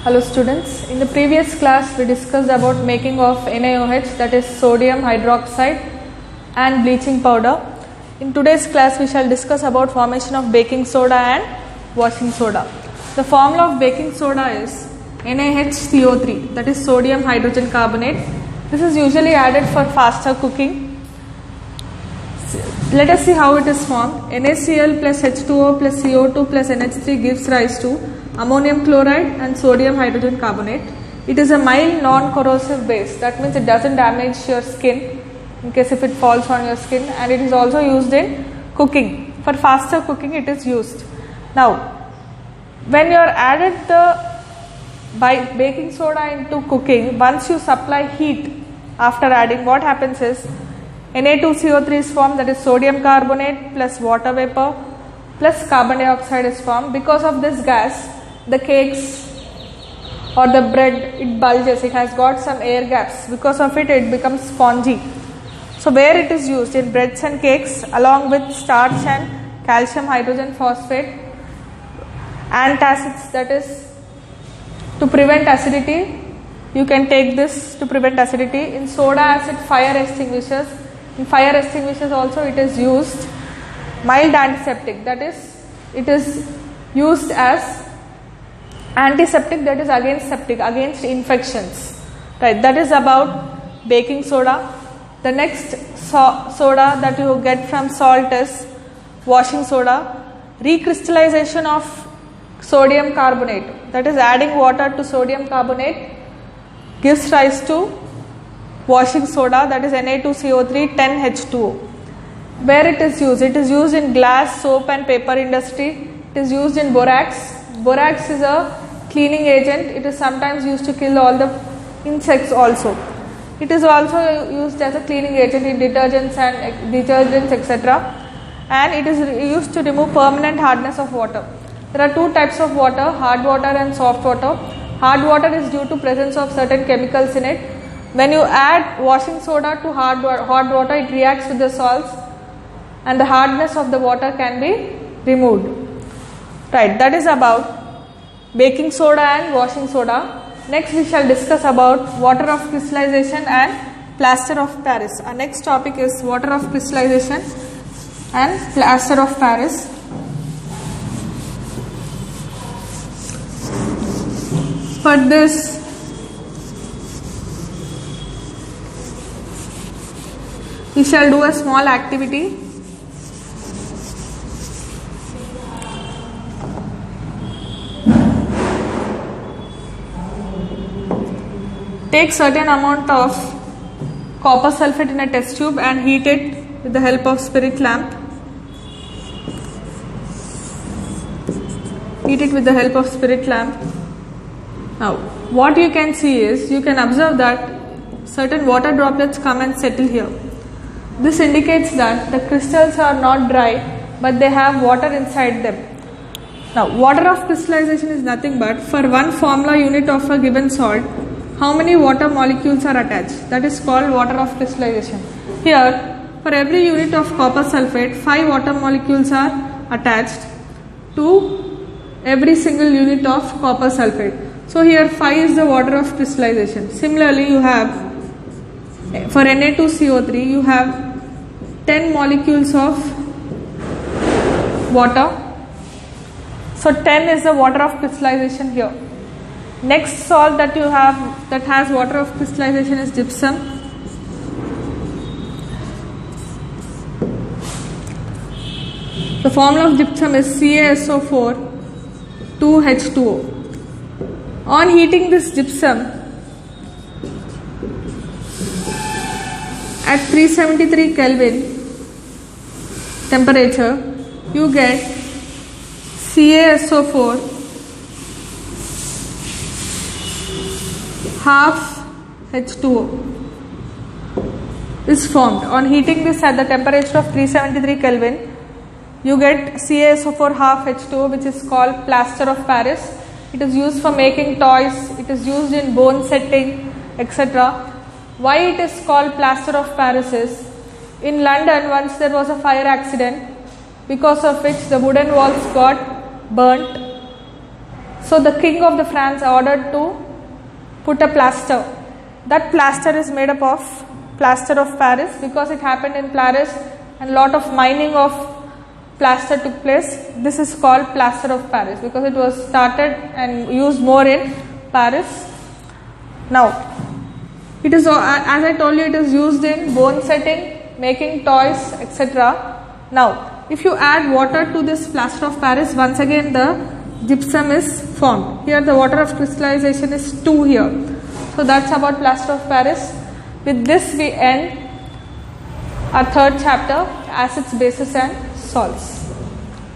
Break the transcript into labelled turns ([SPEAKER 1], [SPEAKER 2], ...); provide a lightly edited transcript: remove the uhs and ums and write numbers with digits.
[SPEAKER 1] Hello students, in the previous class we discussed about making of NaOH, that is sodium hydroxide, and bleaching powder. In today's class we shall discuss about formation of baking soda and washing soda. The formula of baking soda is NaHCO3, that is sodium hydrogen carbonate. This is usually added for faster cooking. Let us see how it is formed. NaCl plus H2O plus CO2 plus NH3 gives rise to ammonium chloride and sodium hydrogen carbonate. It is a mild non-corrosive base. That means it doesn't damage your skin in case if it falls on your skin, and it is also used in cooking. For faster cooking it is used. Now, when you are added by baking soda into cooking, once you supply heat after adding, what happens is Na2CO3 is formed, that is sodium carbonate plus water vapor plus carbon dioxide is formed. Because of this gas, the cakes or the bread, it bulges, it has got some air gaps. Because of it, it becomes spongy. So where it is used? In breads and cakes along with starch and calcium hydrogen phosphate, antacids, that is to prevent acidity. You can take this to prevent acidity. In soda acid, fire extinguishers. In fire extinguishers also it is used. Mild antiseptic, that is it is used as antiseptic, that is against septic, against infections. Right, that is about baking soda. The next soda that you get from salt is washing soda. Recrystallization of sodium carbonate, that is adding water to sodium carbonate, gives rise to washing soda, that is Na2CO3 10H2O. Where it is used? It is used in glass, soap and paper industry. It is used in borax. Borax is a cleaning agent. It is sometimes used to kill all the insects also. It is also used as a cleaning agent in detergents etc. And it is used to remove permanent hardness of water. There are two types of water, hard water and soft water. Hard water is due to presence of certain chemicals in it. When you add washing soda to hard water, it reacts with the salts and the hardness of the water can be removed. Right, that is about baking soda and washing soda. Next we shall discuss about water of crystallization and plaster of Paris. Our next topic is water of crystallization and plaster of Paris. For this, we shall do a small activity. Take certain amount of copper sulfate in a test tube and heat it with the help of spirit lamp. Heat it with the help of spirit lamp. Now, what you can see is, you can observe that certain water droplets come and settle here. This indicates that the crystals are not dry, but they have water inside them. Now, water of crystallization is nothing but, for one formula unit of a given salt, how many water molecules are attached? That is called water of crystallization. Here, for every unit of copper sulfate, 5 water molecules are attached to every single unit of copper sulfate. So here 5 is the water of crystallization. Similarly, you have for Na2CO3 you have 10 molecules of water. So 10 is the water of crystallization here. Next salt that you have that has water of crystallization is gypsum. The formula of gypsum is CaSO4 2H2O. On heating this gypsum at 373 Kelvin temperature, you get CaSO4 half H2O is formed. On heating this at the temperature of 373 Kelvin, you get CaSO4 half H2O, which is called plaster of Paris. It is used for making toys, it is used in bone setting, etc. Why it is called plaster of Paris is, in London once there was a fire accident, because of which the wooden walls got burnt. So the king of the France ordered to put a plaster. That plaster is made up of plaster of Paris, because it happened in Paris and lot of mining of plaster took place. This is called plaster of Paris because it was started and used more in Paris. Now, it is, as I told you, it is used in bone setting, making toys, etc. Now, if you add water to this plaster of Paris, once again the gypsum is formed. Here the water of crystallization is 2 here. So that's about plaster of Paris. With this we end our third chapter, acids, bases and salts.